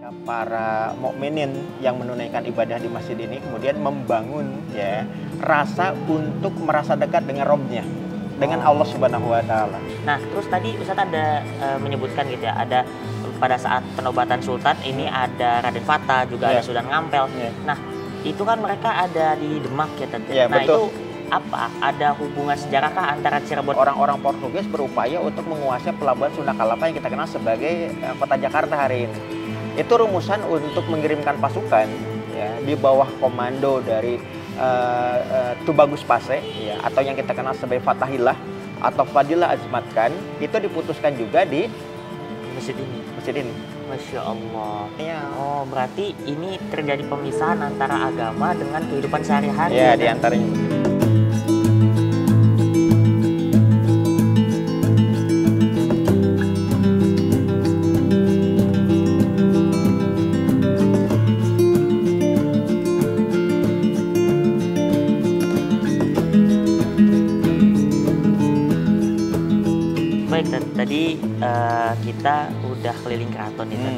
para mukminin yang menunaikan ibadah di masjid ini kemudian membangun ya rasa untuk merasa dekat dengan Rabb-nya, dengan Allah Subhanahu wa taala. Nah, terus tadi Ustadz ada menyebutkan gitu ya, ada pada saat penobatan Sultan ini ada Raden Fata, juga ada Sunan Ngampel. Nah, itu kan mereka ada di Demak ya Tante. Nah, betul. itu apa? Ada hubungan sejarahkah antara Cirebon? Orang-orang Portugis berupaya untuk menguasai pelabuhan Sunda Kelapa yang kita kenal sebagai kota Jakarta hari ini. Itu rumusan untuk mengirimkan pasukan ya di bawah komando dari Tubagus Pase ya, atau yang kita kenal sebagai Fatahillah atau Fadillah Azmat Khan, itu diputuskan juga di masjid ini. Masjid ini. Masya Allah. Ya. Oh, berarti ini terjadi pemisahan antara agama dengan kehidupan sehari-hari. Ya, di antaranya. Baik, tadi kita udah keliling keraton ya,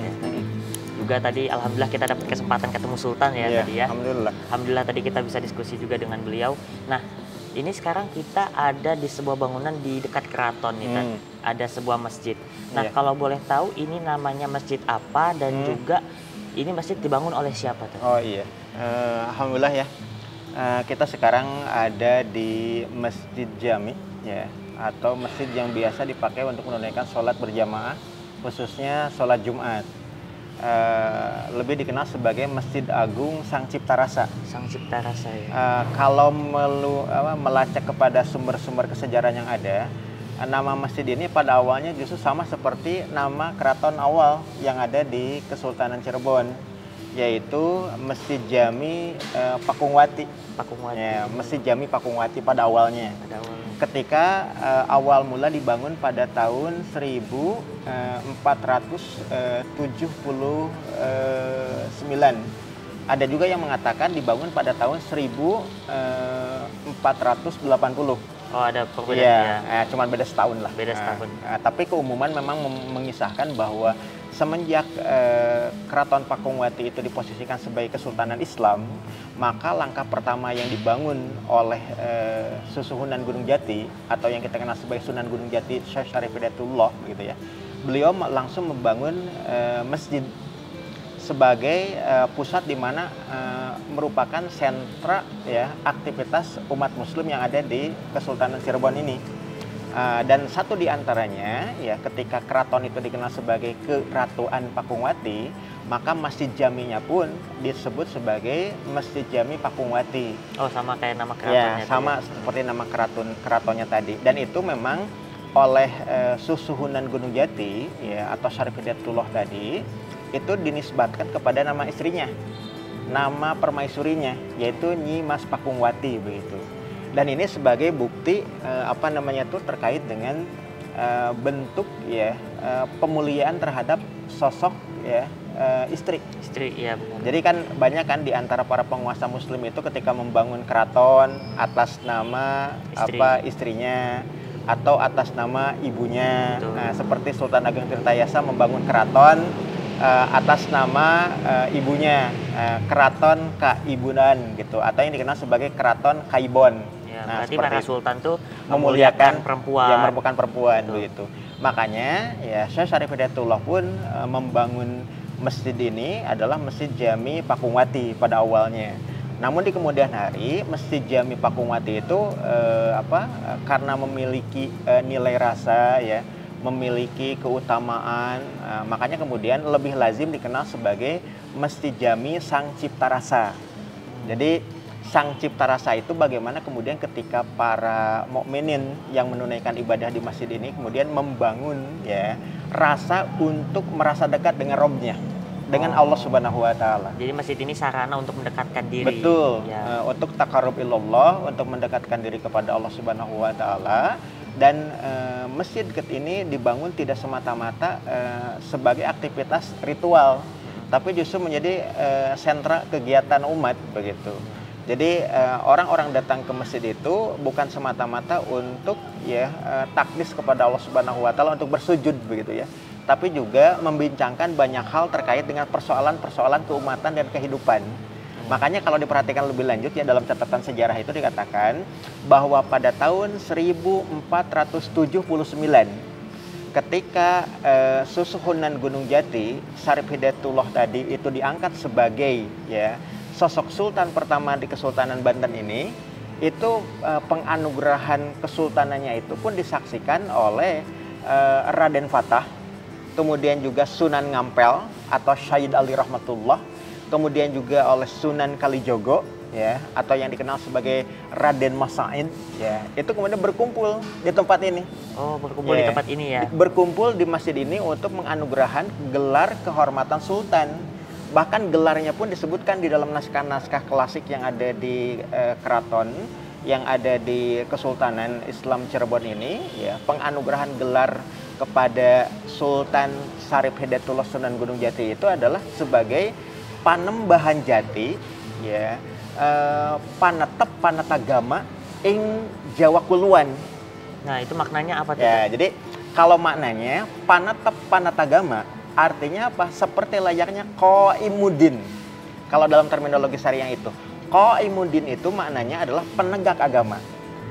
juga tadi alhamdulillah kita dapat kesempatan ketemu Sultan ya, tadi ya. Alhamdulillah tadi kita bisa diskusi juga dengan beliau. Nah, ini sekarang kita ada di sebuah bangunan di dekat keraton nih, ada sebuah masjid. Nah, kalau boleh tahu ini namanya masjid apa dan juga ini masjid dibangun oleh siapa tuh? Oh iya, alhamdulillah ya. Kita sekarang ada di Masjid Jami ya, atau masjid yang biasa dipakai untuk menunaikan sholat berjamaah, khususnya sholat Jumat. Lebih dikenal sebagai Masjid Agung Sang Cipta Rasa. Sang Cipta Rasa ya. Kalau melacak kepada sumber-sumber kesejarahan yang ada, nama masjid ini pada awalnya justru sama seperti nama keraton awal yang ada di Kesultanan Cirebon, yaitu Masjid Jami Pakungwati. Ya, Masjid Jami Pakungwati pada awalnya. Ketika awal mula dibangun pada tahun 1479. Ada juga yang mengatakan dibangun pada tahun 1480. Oh, ada perbedaan ya. Cuma beda setahun lah. Beda setahun. Tapi keumuman memang mengisahkan bahwa semenjak Keraton Pakungwati itu diposisikan sebagai Kesultanan Islam, maka langkah pertama yang dibangun oleh Susuhunan Gunung Jati atau yang kita kenal sebagai Sunan Gunung Jati Syekh Syarif Hidayatullah gitu ya. Beliau langsung membangun masjid sebagai pusat di mana merupakan sentra ya aktivitas umat muslim yang ada di Kesultanan Cirebon ini. Dan satu di antaranya ya, ketika keraton itu dikenal sebagai Keratuan Pakungwati, maka Masjid Jaminya pun disebut sebagai Masjid Jami Pakungwati. Oh, sama kayak nama keratonnya. Ya, sama seperti nama keratonnya tadi. Dan itu memang oleh Susuhunan Gunung Jati ya, atau Syarif Hidayatullah tadi, itu dinisbatkan kepada nama istrinya, nama permaisurinya, yaitu Nyi Mas Pakungwati begitu. Dan ini sebagai bukti terkait dengan bentuk ya pemuliaan terhadap sosok ya istri. Iya benar. Jadi kan banyak kan di antara para penguasa muslim itu ketika membangun keraton atas nama istrinya atau atas nama ibunya. Nah, seperti Sultan Ageng Tirtayasa membangun keraton atas nama ibunya, Keraton Kaibunan gitu, atau yang dikenal sebagai Keraton Kaibon. Ya, berarti para sultan tuh memuliakan perempuan. Yang merupakan perempuan begitu. Makanya ya Syekh Syarif Hidayatullah pun membangun masjid ini adalah Masjid Jami Pakungwati pada awalnya. Namun di kemudian hari Masjid Jami Pakungwati itu karena memiliki nilai rasa ya, memiliki keutamaan, makanya kemudian lebih lazim dikenal sebagai Masjid Jami Sang Cipta Rasa. Jadi Sang Cipta Rasa itu bagaimana kemudian ketika para mukminin yang menunaikan ibadah di masjid ini kemudian membangun ya rasa untuk merasa dekat dengan Rabb-nya, dengan Allah Subhanahu wa taala. Jadi masjid ini sarana untuk mendekatkan diri. Betul. Ya. Untuk taqarrub ilallah, untuk mendekatkan diri kepada Allah Subhanahu wa taala. Dan masjid ini dibangun tidak semata-mata sebagai aktivitas ritual, tapi justru menjadi sentra kegiatan umat begitu. Jadi orang-orang datang ke masjid itu bukan semata-mata untuk ya takdis kepada Allah Subhanahu wa taala untuk bersujud begitu ya. tapi juga membincangkan banyak hal terkait dengan persoalan-persoalan keumatan dan kehidupan. Makanya kalau diperhatikan lebih lanjut ya, dalam catatan sejarah itu dikatakan bahwa pada tahun 1479 ketika Susuhunan Gunung Jati, Syarif Hidayatullah tadi itu diangkat sebagai ya sosok sultan pertama di Kesultanan Banten ini, itu penganugerahan kesultanannya itu pun disaksikan oleh Raden Fatah, kemudian juga Sunan Ngampel atau Syahid Ali Rahmatullah, kemudian juga oleh Sunan Kalijogo ya, atau yang dikenal sebagai Raden Masain ya, itu kemudian berkumpul di tempat ini. Oh, berkumpul di tempat ini ya. Berkumpul di masjid ini untuk menganugerahan gelar kehormatan sultan. Bahkan gelarnya pun disebutkan di dalam naskah-naskah klasik yang ada di keraton, yang ada di Kesultanan Islam Cirebon ini ya, penganugerahan gelar kepada Sultan Syarif Hidayatullah Sunan Gunung Jati itu adalah sebagai Panembahan Jati ya, panetep panetagama ing Jawa Kuluan. Nah, itu maknanya apa tuh? Ya, jadi kalau maknanya panetep panetagama artinya apa? Seperti layaknya Qoimudin. Kalau dalam terminologi syariah itu, Qoimudin itu maknanya adalah penegak agama.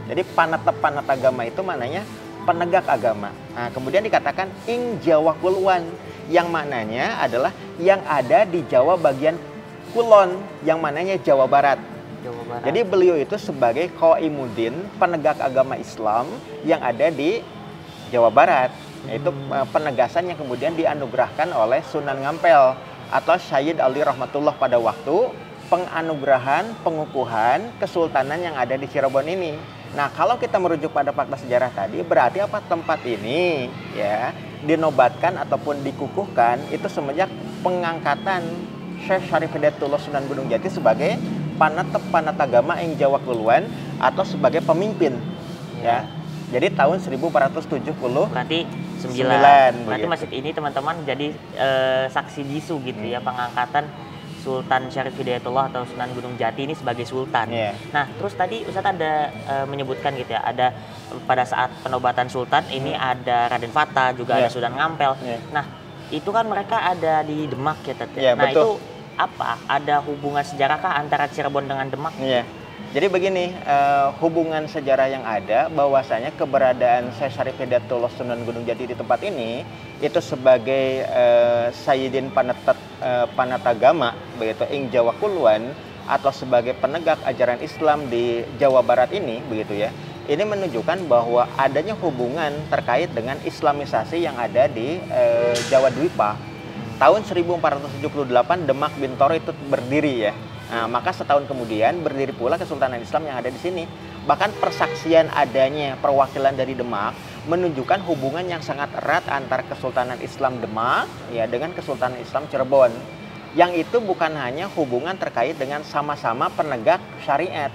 Jadi panetep panetagama itu maknanya penegak agama. Nah, kemudian dikatakan ing Jawa Kuluan, yang maknanya adalah yang ada di Jawa bagian Kulon, yang maknanya Jawa Barat. Jawa Barat. Jadi beliau itu sebagai Qoimudin, penegak agama Islam yang ada di Jawa Barat. Itu penegasan yang kemudian dianugerahkan oleh Sunan Ngampel atau Syahid Ali Rahmatullah pada waktu penganugerahan pengukuhan kesultanan yang ada di Cirebon ini. Nah, kalau kita merujuk pada fakta sejarah tadi, berarti apa, tempat ini ya dinobatkan ataupun dikukuhkan itu semenjak pengangkatan Syekh Syarif Hidayatullah Sunan Gunung Jati sebagai panetep panetagama ing Jawa Kuluan atau sebagai pemimpin ya. Jadi tahun 1470. Berarti 9. Berarti masjid ini teman-teman jadi saksi bisu gitu ya, pengangkatan Sultan Syarif Hidayatullah atau Sunan Gunung Jati ini sebagai sultan. Nah, terus tadi Ustadz ada menyebutkan gitu ya, ada pada saat penobatan sultan ini ada Raden Fatah, juga ada Sunan Ngampel. Nah, itu kan mereka ada di Demak ya, Tet. Nah, betul. Itu apa? Ada hubungan sejarahkah antara Cirebon dengan Demak? Jadi begini, hubungan sejarah yang ada bahwasanya keberadaan Syekh Syarif Hidayatullah Sunan Gunung Jati di tempat ini itu sebagai Sayyidin Panetagama begitu ing Jawa Kuluan atau sebagai penegak ajaran Islam di Jawa Barat ini begitu ya. Ini menunjukkan bahwa adanya hubungan terkait dengan Islamisasi yang ada di Jawa Dwipa. Tahun 1478 Demak Bintoro itu berdiri ya. Nah, maka setahun kemudian berdiri pula Kesultanan Islam yang ada di sini. Bahkan persaksian adanya perwakilan dari Demak menunjukkan hubungan yang sangat erat antara Kesultanan Islam Demak ya dengan Kesultanan Islam Cirebon. Yang itu bukan hanya hubungan terkait dengan sama-sama penegak syariat,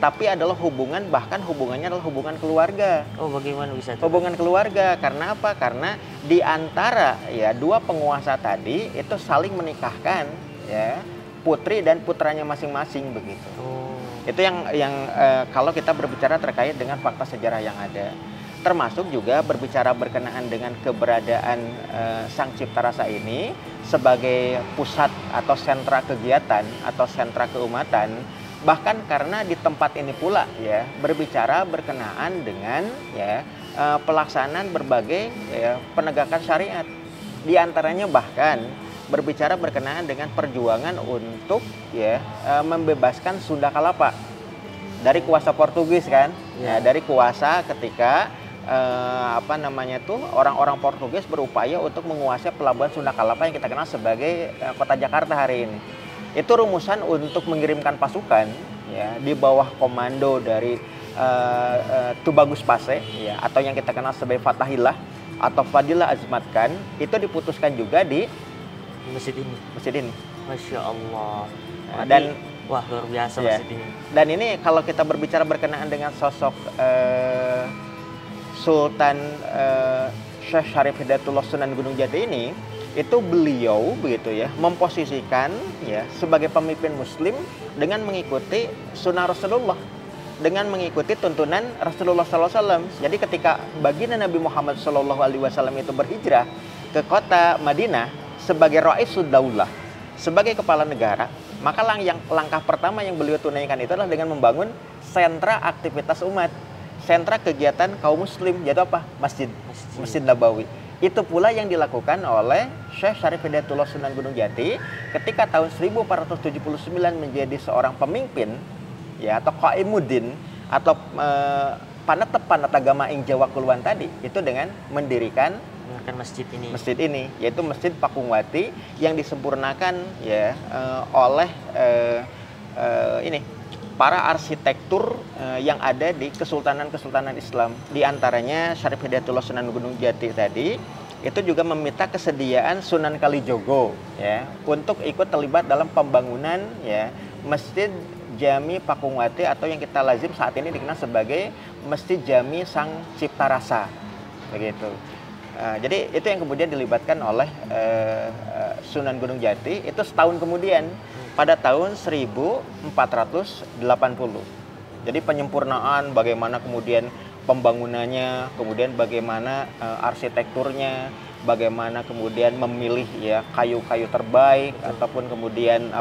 tapi adalah hubungan, bahkan hubungannya adalah hubungan keluarga. Oh, bagaimana bisa itu? Hubungan keluarga, karena apa? Karena di antara ya dua penguasa tadi itu saling menikahkan ya putri dan putranya masing-masing begitu. Itu yang kalau kita berbicara terkait dengan fakta sejarah yang ada, termasuk juga berbicara berkenaan dengan keberadaan Sang Cipta Rasa ini sebagai pusat atau sentra kegiatan atau sentra keumatan. Bahkan karena di tempat ini pula ya berbicara berkenaan dengan ya pelaksanaan berbagai ya, penegakan syariat. Di antaranya bahkan berbicara berkenaan dengan perjuangan untuk ya membebaskan Sunda Kalapa dari kuasa Portugis kan. Ya, dari kuasa ketika orang-orang Portugis berupaya untuk menguasai pelabuhan Sunda Kalapa yang kita kenal sebagai kota Jakarta hari ini. Itu rumusan untuk mengirimkan pasukan ya di bawah komando dari Tubagus Pase ya, atau yang kita kenal sebagai Fatahillah atau Fadilah Azmatkan, itu diputuskan juga di masjid ini. Masya Allah. Dan wah, luar biasa masjid ini. Dan ini kalau kita berbicara berkenaan dengan sosok Sultan Syekh Syarif Hidayatullah Sunan Gunung Jati ini, itu beliau begitu ya memposisikan ya sebagai pemimpin Muslim dengan mengikuti sunnah Rasulullah, dengan mengikuti tuntunan Rasulullah SAW. Jadi ketika baginda Nabi Muhammad SAW itu berhijrah, ke kota Madinah sebagai Raisud Daulah, sebagai kepala negara, maka langkah pertama yang beliau tunaikan itu adalah dengan membangun sentra aktivitas umat, sentra kegiatan kaum muslim, yaitu apa? Masjid Nabawi. Itu pula yang dilakukan oleh Syekh Syarif Hidayatullah Sunan Gunung Jati ketika tahun 1479 menjadi seorang pemimpin, ya, atau Qaimuddin, atau panetep agama ing Jawa Kuluan tadi, itu dengan mendirikan masjid ini, yaitu Masjid Pakungwati yang disempurnakan, ya, oleh para arsitektur yang ada di kesultanan Islam. Di antaranya Syarif Hidayatullah Sunan Gunung Jati tadi itu juga meminta kesediaan Sunan Kalijogo, ya, untuk ikut terlibat dalam pembangunan, ya, Masjid Jami Pakungwati, atau yang kita lazim saat ini dikenal sebagai Masjid Jami Sang Cipta Rasa, begitu. Jadi itu yang kemudian dilibatkan oleh Sunan Gunung Jati itu setahun kemudian pada tahun 1480. Jadi penyempurnaan bagaimana kemudian pembangunannya, kemudian bagaimana arsitekturnya, bagaimana kemudian memilih, ya, kayu-kayu terbaik, ataupun kemudian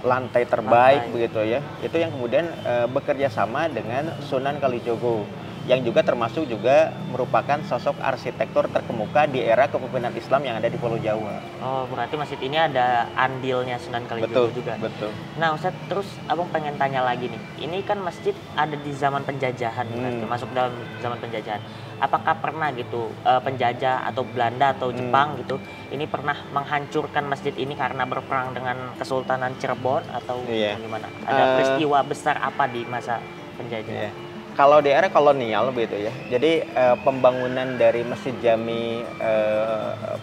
lantai terbaik, begitu, ya. Itu yang kemudian bekerja sama dengan Sunan Kalijogo, yang juga termasuk juga merupakan sosok arsitektur terkemuka di era kepemimpinan Islam yang ada di Pulau Jawa. Oh, berarti masjid ini ada andilnya Sunan Kalijogo juga. Betul. Nah, Ustadz, terus abang pengen tanya lagi nih. Ini kan masjid ada di zaman penjajahan, masuk dalam zaman penjajahan. Apakah pernah gitu penjajah atau Belanda atau Jepang gitu, ini pernah menghancurkan masjid ini karena berperang dengan Kesultanan Cirebon atau gimana? Ada peristiwa besar apa di masa penjajah? Kalau di era kolonial, begitu, ya. Jadi pembangunan dari Masjid Jami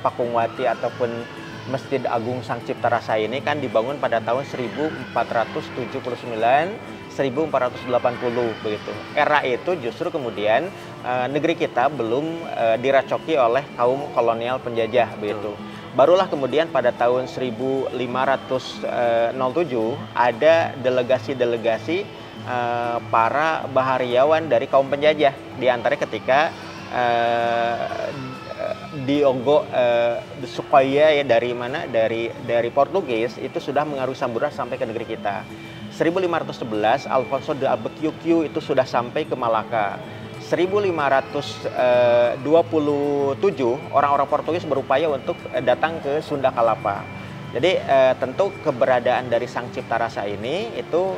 Pakungwati ataupun Masjid Agung Sang Cipta Rasa ini kan dibangun pada tahun 1479 1480, begitu. Era itu justru kemudian negeri kita belum diracoki oleh kaum kolonial penjajah, begitu. Barulah kemudian pada tahun 1507 ada delegasi-delegasi para bahariawan dari kaum penjajah, di antara ketika Diogo de Sukoya, ya, dari mana, dari Portugis, itu sudah mengaruhi samudra sampai ke negeri kita. 1511 Alfonso de Albuquerque itu sudah sampai ke Malaka. 1527 orang-orang Portugis berupaya untuk datang ke Sunda Kalapa. Jadi tentu keberadaan dari Sang Cipta Rasa ini itu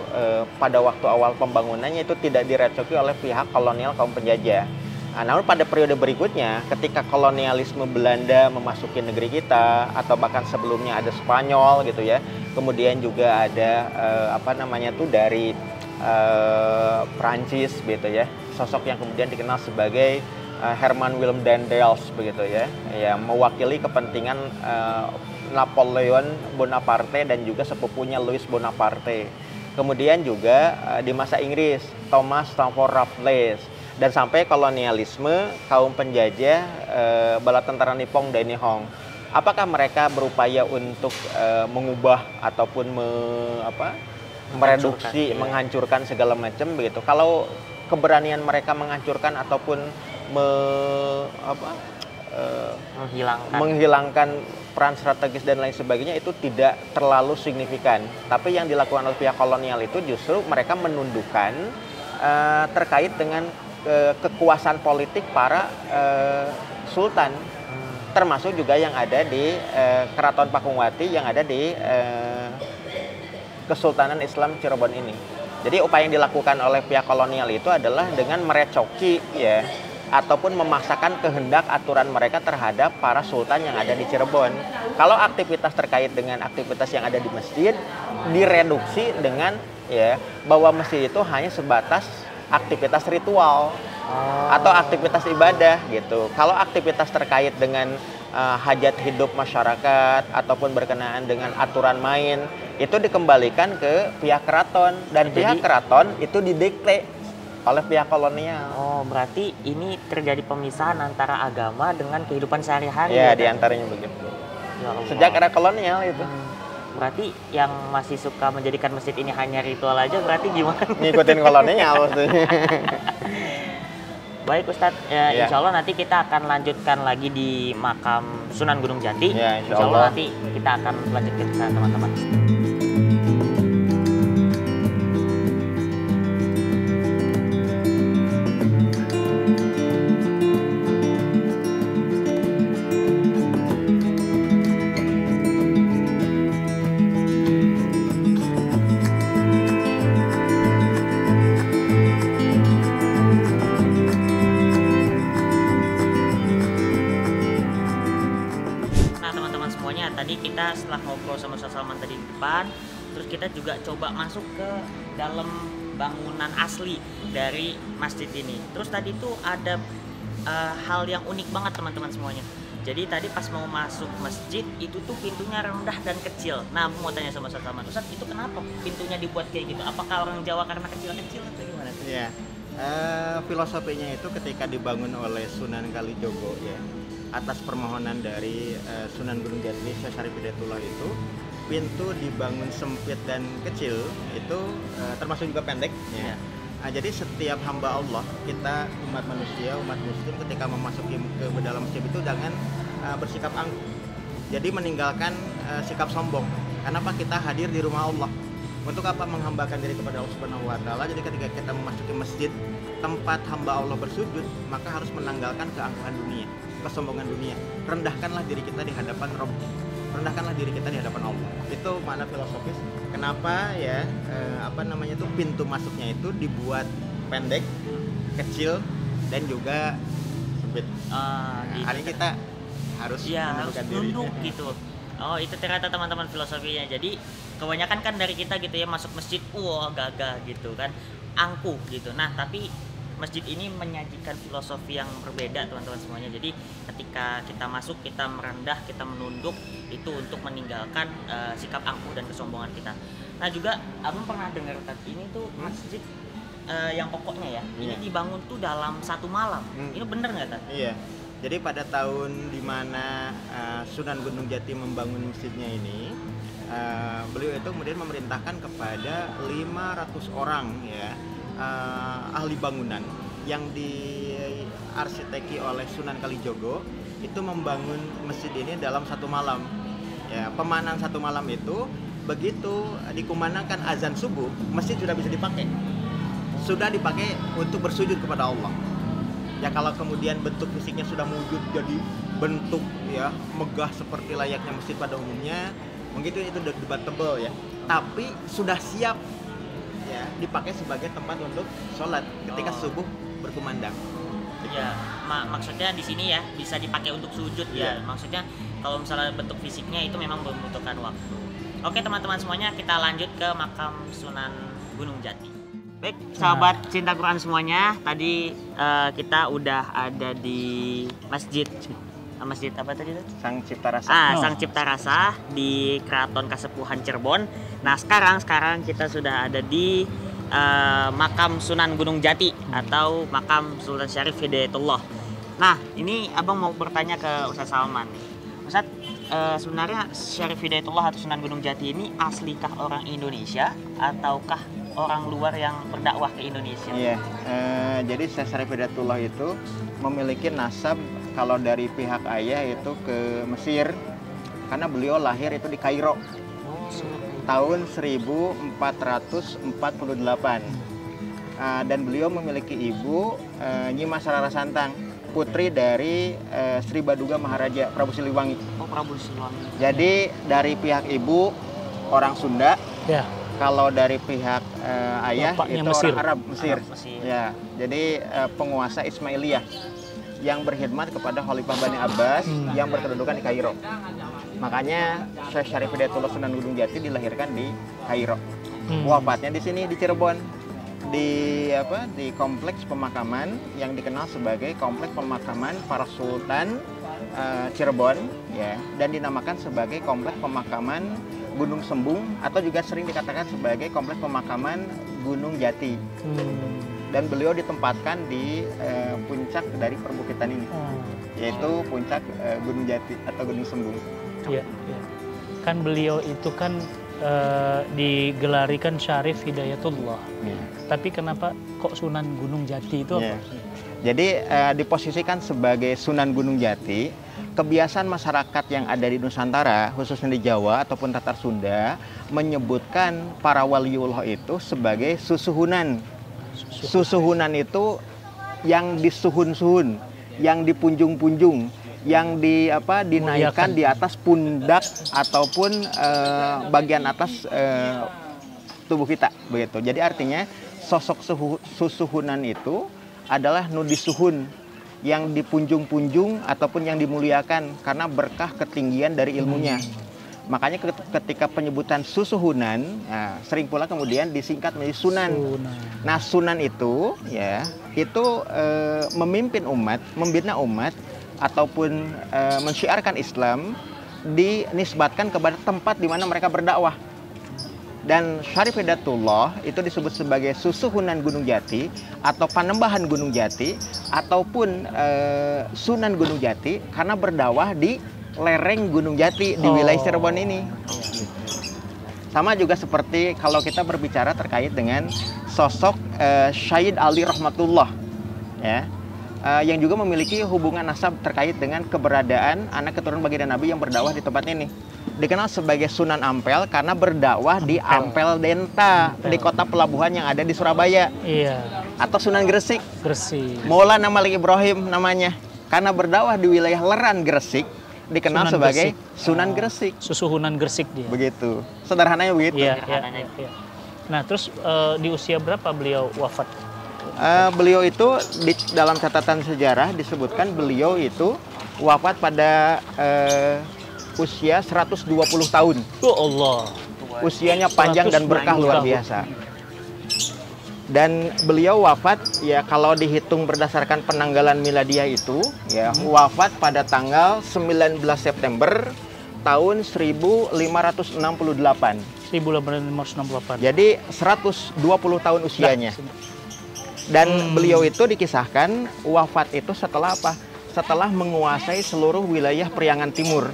pada waktu awal pembangunannya itu tidak direcoki oleh pihak kolonial kaum penjajah. Namun pada periode berikutnya, ketika kolonialisme Belanda memasuki negeri kita, atau bahkan sebelumnya ada Spanyol, gitu, ya. Kemudian juga ada dari Prancis, gitu, ya. Sosok yang kemudian dikenal sebagai Herman Willem Daendels, begitu, ya. Ya, mewakili kepentingan Napoleon Bonaparte dan juga sepupunya Louis Bonaparte. Kemudian juga di masa Inggris, Thomas Stamford Raffles. Dan sampai kolonialisme kaum penjajah bala tentara Nippon dan Nihon. Apakah mereka berupaya untuk mengubah ataupun mereduksi, menghancurkan segala macam, begitu? Kalau keberanian mereka menghancurkan ataupun menghilangkan peran strategis dan lain sebagainya itu tidak terlalu signifikan. Tapi yang dilakukan oleh pihak kolonial itu justru mereka menundukkan terkait dengan kekuasaan politik para sultan, termasuk juga yang ada di Keraton Pakungwati yang ada di Kesultanan Islam Cirebon ini. Jadi upaya yang dilakukan oleh pihak kolonial itu adalah dengan merecoki, ya, ataupun memaksakan kehendak aturan mereka terhadap para sultan yang ada di Cirebon. Kalau aktivitas terkait dengan aktivitas yang ada di masjid direduksi dengan, ya, bahwa masjid itu hanya sebatas aktivitas ritual atau aktivitas ibadah, gitu. Kalau aktivitas terkait dengan hajat hidup masyarakat ataupun berkenaan dengan aturan main itu dikembalikan ke pihak keraton, dan pihak keraton itu didikte oleh pihak kolonial. Oh, berarti ini terjadi pemisahan antara agama dengan kehidupan sehari-hari. Ya, diantaranya begitu. Ya Allah. Sejak era kolonial itu. Berarti yang masih suka menjadikan masjid ini hanya ritual aja berarti gimana? Ngikutin kolonial maksudnya. Baik Ustadz, insya Allah nanti kita akan lanjutkan lagi di makam Sunan Gunung Jati. Ya, insya Allah nanti kita akan lanjutkan ke sana teman-teman. Tadi kita setelah ngobrol sama Ustaz Salman tadi di depan, terus kita juga coba masuk ke dalam bangunan asli dari masjid ini. Terus tadi tuh ada hal yang unik banget teman-teman semuanya. Jadi tadi pas mau masuk masjid itu tuh pintunya rendah dan kecil. Nah, aku mau tanya sama Ustaz Salman, Ustaz itu kenapa pintunya dibuat kayak gitu? Apakah orang Jawa karena kecil-kecil atau gimana? Iya, filosofinya itu ketika dibangun oleh Sunan Kalijogo ya, atas permohonan dari Sunan Gunung Jati Syekh Syarif Hidayatullah itu, pintu dibangun sempit dan kecil itu termasuk juga pendek ya. Nah, jadi setiap hamba Allah, kita umat manusia, umat muslim ketika memasuki ke dalam masjid itu jangan bersikap angkuh. Jadi meninggalkan sikap sombong. Kenapa kita hadir di rumah Allah? Untuk apa? Menghambakan diri kepada Allah Subhanahu wa taala. Jadi ketika kita memasuki masjid, tempat hamba Allah bersujud, maka harus menanggalkan keangkuhan dunia, kesombongan dunia. Rendahkanlah diri kita di hadapan Rabb. Rendahkanlah diri kita di hadapan Allah. Itu makna filosofis. Kenapa ya itu pintu masuknya itu dibuat pendek, kecil dan juga sempit. Hari kita harus menundukkan diri. Nunduk gitu. Oh, itu ternyata teman-teman filosofinya. Jadi kebanyakan kan dari kita gitu ya masuk masjid, gagah gitu kan, angkuh gitu. Nah, tapi masjid ini menyajikan filosofi yang berbeda teman-teman semuanya. Jadi ketika kita masuk, kita merendah, kita menunduk, itu untuk meninggalkan sikap angkuh dan kesombongan kita. Nah juga Abang pernah dengar tadi ini tuh masjid yang pokoknya ya, ini dibangun tuh dalam 1 malam. Ini bener nggak Tad? Iya. Jadi pada tahun dimana Sunan Gunung Jati membangun masjidnya ini, beliau itu kemudian memerintahkan kepada 500 orang ya, ahli bangunan yang diarsiteki oleh Sunan Kalijogo itu membangun masjid ini dalam 1 malam. Ya, pemanan 1 malam itu begitu dikumandangkan azan subuh, masjid sudah bisa dipakai. Sudah dipakai untuk bersujud kepada Allah. Ya kalau kemudian bentuk fisiknya sudah mewujud jadi bentuk ya megah seperti layaknya masjid pada umumnya, mungkin itu debatable ya. Tapi sudah siap ya dipakai sebagai tempat untuk sholat ketika subuh berkumandang. Ya, maksudnya di sini ya bisa dipakai untuk sujud ya. Maksudnya kalau misalnya bentuk fisiknya itu memang membutuhkan waktu. Oke teman-teman semuanya, kita lanjut ke makam Sunan Gunung Jati. Baik, sahabat cinta Quran semuanya, tadi kita udah ada di masjid apa tadi? Sang Cipta Rasa. Sang Cipta Rasa di Keraton Kasepuhan Cirebon. Nah sekarang kita sudah ada di makam Sunan Gunung Jati atau makam Sultan Syarif Hidayatullah. Nah ini Abang mau bertanya ke Ustaz Salman nih. Ustaz, sebenarnya Syarif Hidayatullah atau Sunan Gunung Jati ini aslikah orang Indonesia ataukah orang luar yang berdakwah ke Indonesia? Iya, jadi Syekh Syarif Hidayatullah itu memiliki nasab kalau dari pihak ayah itu ke Mesir, karena beliau lahir itu di Kairo tahun 1448, dan beliau memiliki ibu Nyi Mas Rara Santang, putri dari Sri Baduga Maharaja Prabu Siliwangi. Oh, Prabu Siliwangi. Jadi dari pihak ibu orang Sunda. Ya. Kalau dari pihak ayah bapaknya itu Mesir. orang Arab Mesir. Mesir. Ya, jadi penguasa Ismailiyah yang berkhidmat kepada Khalifah Bani Abbas yang berkedudukan di Kairo. Makanya Syekh Syarif Hidayatullah Sunan Gunung Jati dilahirkan di Kairo. Wafatnya di sini di Cirebon, di kompleks pemakaman yang dikenal sebagai kompleks pemakaman para sultan Cirebon ya, dan dinamakan sebagai kompleks pemakaman Gunung Sembung atau juga sering dikatakan sebagai kompleks pemakaman Gunung Jati. Dan beliau ditempatkan di puncak dari perbukitan ini, yaitu puncak Gunung Jati atau Gunung Sembung. Iya, iya. Kan beliau itu kan digelarikan Syarif Hidayatullah. Tapi kenapa kok Sunan Gunung Jati itu apa? Jadi diposisikan sebagai Sunan Gunung Jati. Kebiasaan masyarakat yang ada di Nusantara, khususnya di Jawa ataupun Tatar Sunda, menyebutkan para waliullah itu sebagai susuhunan. Susuhunan itu yang disuhun-suhun, yang dipunjung-punjung, yang dinaikkan di atas pundak ataupun bagian atas tubuh kita, begitu. Jadi artinya sosok susuhunan itu adalah nudisuhun, yang dipunjung-punjung ataupun yang dimuliakan karena berkah ketinggian dari ilmunya. Makanya ketika penyebutan susuhunan, sering pula kemudian disingkat menjadi sunan. Nah, sunan itu ya, itu memimpin umat, membina umat ataupun mensyiarkan Islam, dinisbatkan kepada tempat di mana mereka berdakwah. Dan Syarif Hidayatullah itu disebut sebagai susuhunan Gunung Jati atau panembahan Gunung Jati ataupun Sunan Gunung Jati karena berdakwah di lereng Gunung Jati di wilayah Cirebon ini. Sama juga seperti kalau kita berbicara terkait dengan sosok Syahid Ali Rahmatullah, ya, yang juga memiliki hubungan nasab terkait dengan keberadaan anak keturunan baginda Nabi yang berdakwah di tempat ini. Dikenal sebagai Sunan Ampel karena berdakwah di Ampel Denta, di kota pelabuhan yang ada di Surabaya. Iya. Atau Sunan Gresik. Gresik. Maulana Malik Ibrahim namanya. Karena berdakwah di wilayah Leran Gresik, dikenal Sunan sebagai Gresik. Sunan Gresik. Susuhunan Gresik dia. Begitu. Sederhananya begitu. Iya, iya. Nah, terus di usia berapa beliau wafat? Beliau itu dalam catatan sejarah disebutkan beliau itu wafat pada usia 120 tahun. Oh Allah. Usianya panjang dan berkah luar biasa. Dan beliau wafat ya kalau dihitung berdasarkan penanggalan miladiah itu ya wafat pada tanggal 19 September tahun 1568. 1868. Jadi 120 tahun usianya. Dan beliau itu dikisahkan wafat itu setelah apa? Setelah menguasai seluruh wilayah Priangan Timur.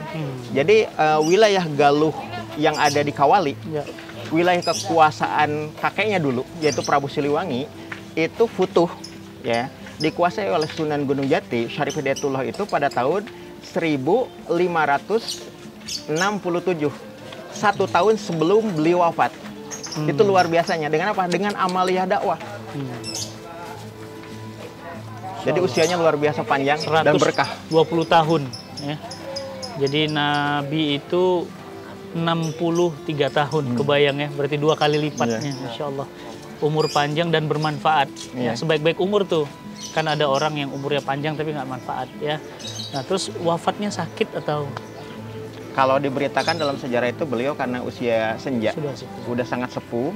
Jadi wilayah Galuh yang ada di Kawali, wilayah kekuasaan kakeknya dulu, yaitu Prabu Siliwangi, itu futuh, ya, dikuasai oleh Sunan Gunung Jati, Syarif Hidayatullah itu pada tahun 1567, 1 tahun sebelum beliau wafat. Itu luar biasanya. Dengan apa? Dengan amaliyah dakwah. Jadi usianya luar biasa panjang dan berkah. 20 tahun. Ya. Jadi Nabi itu 63 tahun, kebayang ya. Berarti 2 kali lipatnya, Masya Allah. Umur panjang dan bermanfaat. Ya, sebaik-baik umur tuh. Kan ada orang yang umurnya panjang tapi nggak manfaat. Ya. Nah terus wafatnya sakit atau? Kalau diberitakan dalam sejarah itu beliau karena usia senja. Sudah sangat sepuh.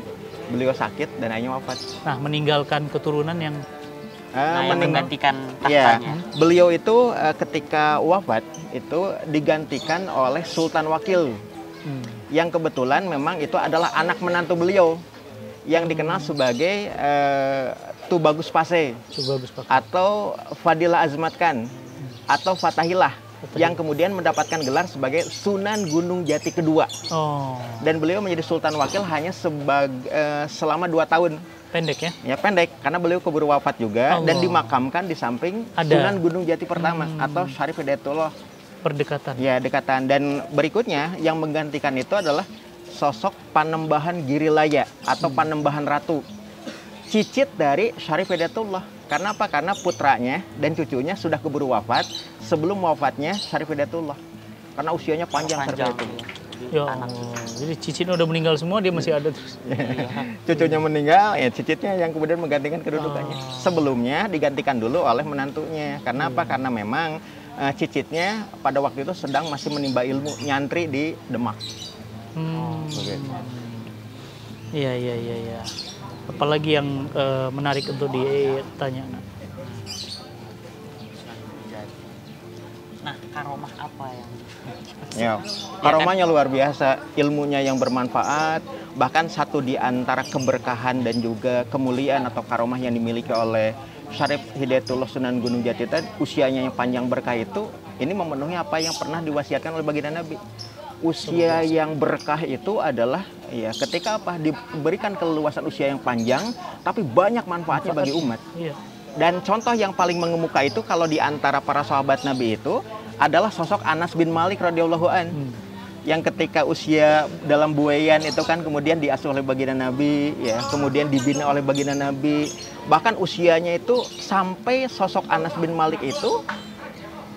Beliau sakit dan akhirnya wafat. Nah meninggalkan keturunan yang menggantikan tahtanya. Ya, beliau itu ketika wafat itu digantikan oleh Sultan Wakil, yang kebetulan memang itu adalah anak menantu beliau, yang dikenal sebagai Tubagus Pase atau Fadilah Azmatkan atau Fatahillah, yang kemudian mendapatkan gelar sebagai Sunan Gunung Jati kedua. Dan beliau menjadi Sultan Wakil hanya selama 2 tahun. Pendek ya? Ya pendek, karena beliau keburu wafat juga dan dimakamkan di samping Sunan Gunung Jati pertama atau Syarif Hidayatullah. Berdekatan. Ya, dekatan. Dan berikutnya yang menggantikan itu adalah sosok Panembahan Girilaya atau Panembahan Ratu. Cicit dari Syarif Hidayatullah. Karena apa? Karena putranya dan cucunya sudah keburu wafat sebelum wafatnya Syarif Hidayatullah. Karena usianya panjang. Syarif Hidayatullah. Ya, jadi cicitnya udah meninggal semua, dia masih ada terus. Cucunya meninggal, ya cicitnya yang kemudian menggantikan kedudukannya. Sebelumnya digantikan dulu oleh menantunya. Karena apa? Karena memang cicitnya pada waktu itu sedang masih menimba ilmu, nyantri di Demak. Iya. Apalagi yang menarik untuk ditanya? Nah, karomah apa yang? Ya, karomahnya luar biasa, ilmunya yang bermanfaat, bahkan satu di antara keberkahan dan juga kemuliaan atau karomah yang dimiliki oleh Syarif Hidayatullah Sunan Gunung Jati tadi, usianya yang panjang berkah itu, ini memenuhi apa yang pernah diwasiatkan oleh baginda Nabi. Usia yang berkah itu adalah ya ketika apa diberikan keleluasan usia yang panjang, tapi banyak manfaatnya bagi umat. Dan contoh yang paling mengemuka itu kalau di antara para sahabat Nabi itu adalah sosok Anas bin Malik radhiyallahu an. Yang ketika usia dalam buayan itu kan kemudian diasuh oleh baginda Nabi, ya, kemudian dibina oleh baginda Nabi. Bahkan usianya itu sampai sosok Anas bin Malik itu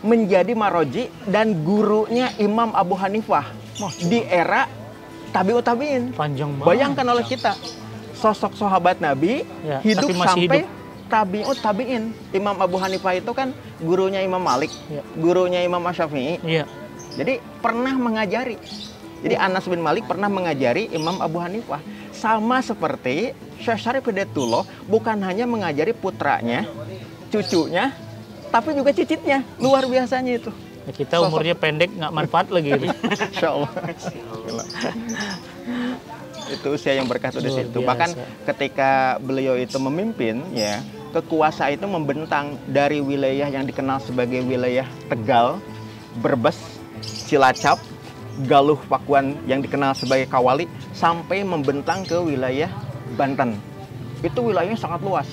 menjadi maroji dan gurunya Imam Abu Hanifah di era tabi'ut tabi'in. Panjang banget. Bayangkan oleh kita, sosok sahabat Nabi Ya, hidup tapi masih sampai hidup. tabi'ut tabi'in. Imam Abu Hanifah itu kan gurunya Imam Malik, Ya. gurunya Imam Asy-Syafi'i. Iya. Jadi pernah mengajari. Jadi Anas bin Malik pernah mengajari Imam Abu Hanifah. Sama seperti Syekh Syarif Hidayatullah bukan hanya mengajari putranya, cucunya, tapi juga cicitnya. Luar biasanya itu. Ya, kita umurnya pendek nggak manfaat lagi. Gitu. Insya Allah. Itu usia yang berkah tuh di Luar situ. biasa. Bahkan ketika beliau itu memimpin, ya, kekuasaan itu membentang dari wilayah yang dikenal sebagai wilayah Tegal, Brebes, Cilacap, Galuh, Pakuan yang dikenal sebagai Kawali, sampai membentang ke wilayah Banten. Itu wilayahnya sangat luas,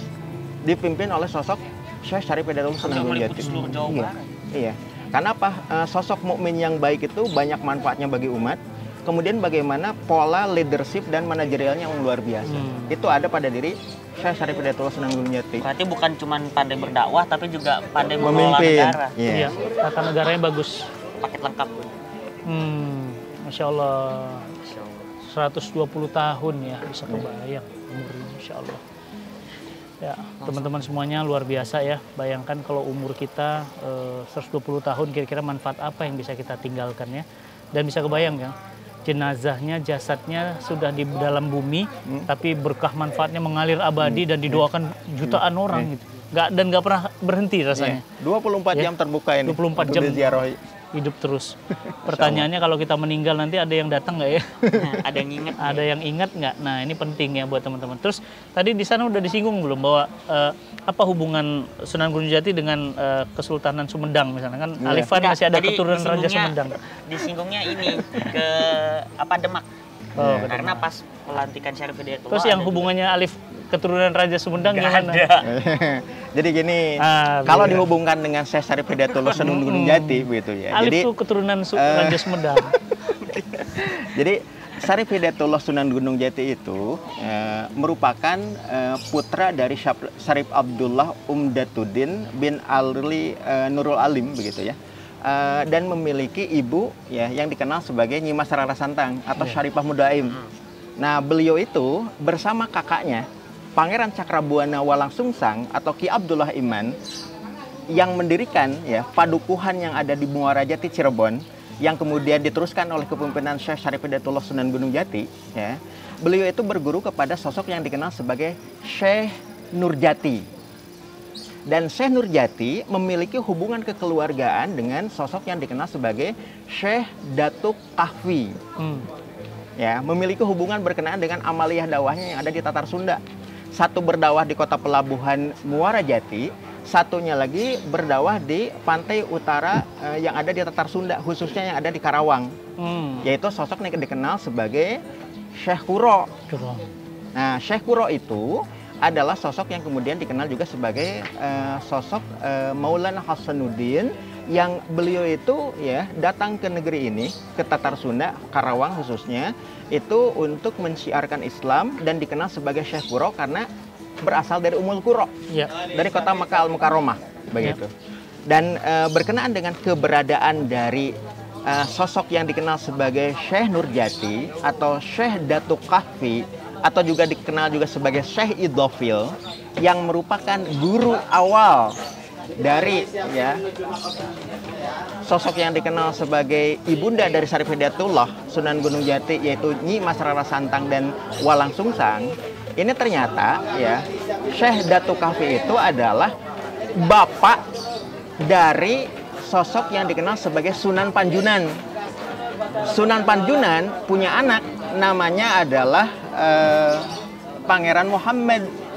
dipimpin oleh sosok Syekh Syarif Hidayatullah Sunan Gunung Jati. seluruh Jawa Iya, Barat. iya. Karena apa? Sosok mukmin yang baik itu banyak manfaatnya bagi umat. Kemudian bagaimana pola leadership dan manajerialnya yang luar biasa. Itu ada pada diri Syekh Syarif Hidayatullah Sunan Gunung Jati. Berarti bukan cuma pandai berdakwah, tapi juga pandai mengelola Memimpin. negara. Iya. Iya, tata negaranya bagus. Paket lengkap. Masya Allah. 120 tahun ya, bisa kebayang umurnya, Masya Allah. Ya, teman-teman semuanya luar biasa ya. Bayangkan kalau umur kita 120 tahun, kira-kira manfaat apa yang bisa kita tinggalkan ya. Dan bisa kebayang ya, jenazahnya, jasadnya sudah di dalam bumi, tapi berkah manfaatnya mengalir abadi dan didoakan jutaan orang gitu. Nggak pernah berhenti rasanya. 24 jam terbuka ini. 24 untuk jam. diziarahi. Hidup terus. Pertanyaannya kalau kita meninggal nanti ada yang datang nggak ya? Nah, ada yang ingat. Ada yang ingat nggak? Nah ini penting ya buat teman-teman. Terus tadi di sana udah disinggung belum bahwa apa hubungan Sunan Gunung Jati dengan Kesultanan Sumedang misalnya kan? Iya. Alifan masih ada Tadi keturunan Raja disinggungnya- Sumedang. Disinggungnya ini ke Demak. Oh, Iya. Karena pas pelantikan Syarif Hidayatullah. Terus yang ada hubungannya Alif keturunan Raja Sumedang Nggak gimana? ada. Jadi gini, Ah, kalau beda. dihubungkan dengan Syekh Syarif Hidayatullah Sunan Gunung Jati begitu ya. Alif Jadi tuh keturunan Raja Sumedang. jadi Syarif Hidayatullah Sunan Gunung Jati itu merupakan putra dari Syarif Abdullah Umdatuddin bin Ali Nurul Alim begitu ya. Dan memiliki ibu ya yang dikenal sebagai Nyi Mas Rara Santang atau Syarifah Mudaim. Nah, beliau itu bersama kakaknya Pangeran Cakrabuana Walangsungsang atau Ki Abdullah Iman yang mendirikan ya padukuhan yang ada di Muara Jati Cirebon yang kemudian diteruskan oleh kepemimpinan Syekh Syarif Hidayatullah Sunan Gunung Jati ya. Beliau itu berguru kepada sosok yang dikenal sebagai Syekh Nurjati. Dan Syekh Nurjati memiliki hubungan kekeluargaan dengan sosok yang dikenal sebagai Syekh Datuk Kahfi. Ya, memiliki hubungan berkenaan dengan amaliyah dakwahnya yang ada di Tatar Sunda. Satu berdakwah di kota pelabuhan Muara Jati, satunya lagi berdakwah di pantai utara yang ada di Tatar Sunda, khususnya yang ada di Karawang. Yaitu sosok yang dikenal sebagai Syekh Kuro. Nah, Syekh Kuro itu adalah sosok yang kemudian dikenal juga sebagai sosok Maulana Hasanuddin, yang beliau itu ya datang ke negeri ini, ke Tatar Sunda, Karawang khususnya, itu untuk mensiarkan Islam dan dikenal sebagai Syekh Kuro karena berasal dari Umul Kuro, dari kota Makkah Al-Mukarramah begitu. Dan berkenaan dengan keberadaan dari sosok yang dikenal sebagai Syekh Nurjati atau Syekh Datuk Kahfi atau juga dikenal juga sebagai Syekh Idhofil yang merupakan guru awal dari ya sosok yang dikenal sebagai ibunda dari Syarif Hidayatullah Sunan Gunung Jati yaitu Nyi Mas Rara Santang dan Walangsungsang. Ini ternyata ya Syekh Datuk Kahfi itu adalah bapak dari sosok yang dikenal sebagai Sunan Panjunan. Sunan Panjunan punya anak namanya adalah Pangeran Muhammad.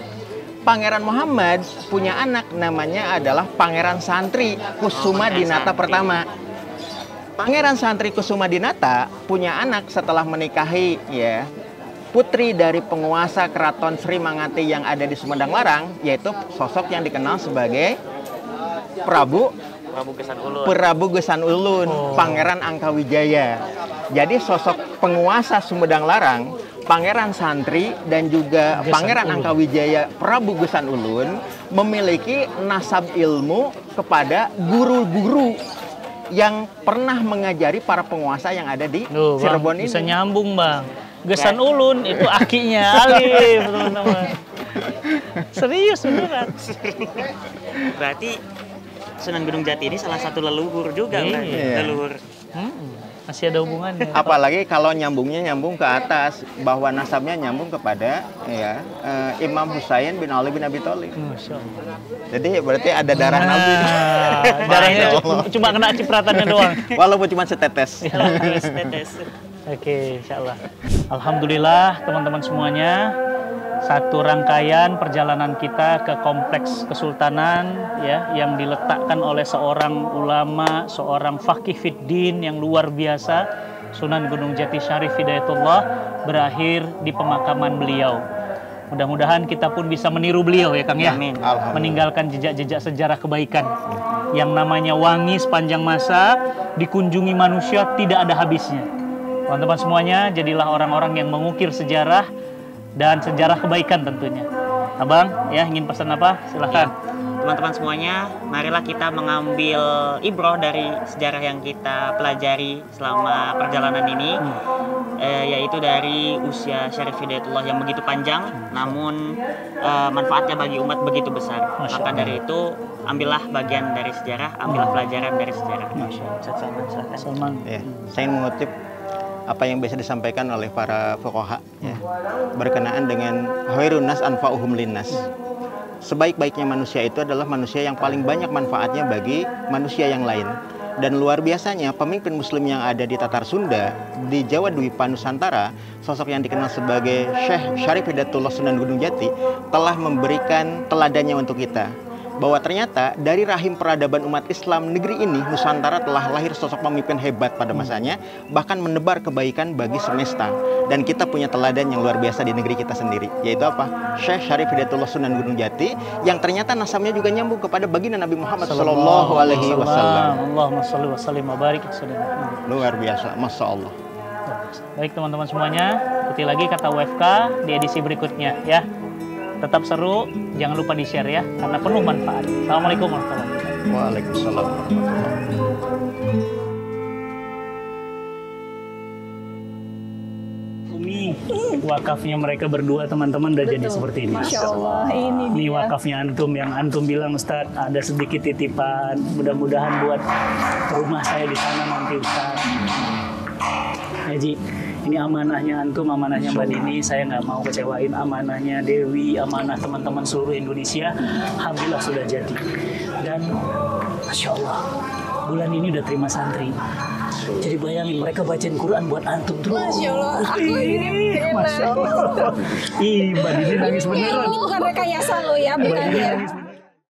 Pangeran Muhammad punya anak namanya adalah Pangeran Santri Kusuma Dinata pertama. Pangeran Santri Kusuma Dinata punya anak setelah menikahi ya putri dari penguasa keraton Sri Mangati yang ada di Sumedang Larang, yaitu sosok yang dikenal sebagai Prabu Gesan Ulun, Pangeran Angkawijaya. Jadi sosok penguasa Sumedang Larang, Pangeran Santri dan juga Pangeran Angkawijaya Prabu Gesan Ulun memiliki nasab ilmu kepada guru-guru yang pernah mengajari para penguasa yang ada di Cirebon ini. Bisa nyambung, Bang. Gesan Ulun itu akinya Alif, teman-teman. Serius beneran. Berarti Sunan Gunung Jati ini salah satu leluhur juga, kan? Leluhur. Masih ada hubungannya. Apalagi kalau nyambungnya nyambung ke atas, bahwa nasabnya nyambung kepada Imam Husain bin Ali bin Abi Thalib. Jadi berarti ada darah Nabi. Darahnya cuma kena cipratannya doang. Walaupun cuma setetes. Oke, insyaallah. Alhamdulillah teman-teman semuanya, satu rangkaian perjalanan kita ke kompleks kesultanan ya, yang diletakkan oleh seorang ulama, seorang faqih fiddin yang luar biasa, Sunan Gunung Jati Syarif Hidayatullah, berakhir di pemakaman beliau. Mudah-mudahan kita pun bisa meniru beliau ya Kang ya. Amin. Meninggalkan jejak-jejak sejarah kebaikan. Yang namanya wangi sepanjang masa, dikunjungi manusia tidak ada habisnya. Teman-teman semuanya, jadilah orang-orang yang mengukir sejarah dan sejarah kebaikan tentunya. Abang, ya ingin pesan apa? Silahkan. Teman-teman semuanya, marilah kita mengambil ibroh dari sejarah yang kita pelajari selama perjalanan ini, yaitu dari usia Syarif Hidayatullah yang begitu panjang, namun manfaatnya bagi umat begitu besar. Maka dari itu, ambillah bagian dari sejarah, ambillah pelajaran dari sejarah. Salman. Ya, saya ingin mengutip apa yang biasa disampaikan oleh para fuqaha ya, berkenaan dengan khairun nas anfa'uhum linnas. Sebaik-baiknya manusia itu adalah manusia yang paling banyak manfaatnya bagi manusia yang lain. Dan luar biasanya pemimpin muslim yang ada di Tatar Sunda, di Jawa Dwipa Nusantara, sosok yang dikenal sebagai Syekh Syarif Hidayatullah Sunan Gunung Jati, telah memberikan teladannya untuk kita. Bahwa ternyata dari rahim peradaban umat Islam negeri ini, Nusantara, telah lahir sosok pemimpin hebat pada masanya, bahkan menebar kebaikan bagi semesta. Dan kita punya teladan yang luar biasa di negeri kita sendiri, yaitu apa? Syekh Syarif Hidayatullah Sunan Gunung Jati, yang ternyata nasabnya juga nyambung kepada baginda Nabi Muhammad Sallallahu Alaihi Wasallam. Allahumma sholli wa sallim wa barik. Luar biasa, masya Allah. Baik teman-teman semuanya, ikuti lagi kata WFK di edisi berikutnya ya. Tetap seru, jangan lupa di-share ya, karena penuh manfaat. Assalamualaikum warahmatullahi wabarakatuh. Waalaikumsalam warahmatullahi wabarakatuh. Umi, wakafnya mereka berdua teman-teman udah jadi seperti ini. Masya Allah, ini dia. Wakafnya antum, yang antum bilang Ustaz, ada sedikit titipan, mudah-mudahan buat rumah saya di sana nanti Ustaz. Haji, ini amanahnya antum, amanahnya Mbak Dini, saya nggak mau kecewain, amanahnya Dewi, amanah teman-teman seluruh Indonesia. Alhamdulillah sudah jadi. Dan Masya Allah, bulan ini udah terima santri. Jadi bayangin mereka bacain Quran buat antum terus. Masya Allah, aku ini Masya Allah. Ih, Mbak Dini nangis beneran. Ini bukan rekayasa lo ya, bukan ya.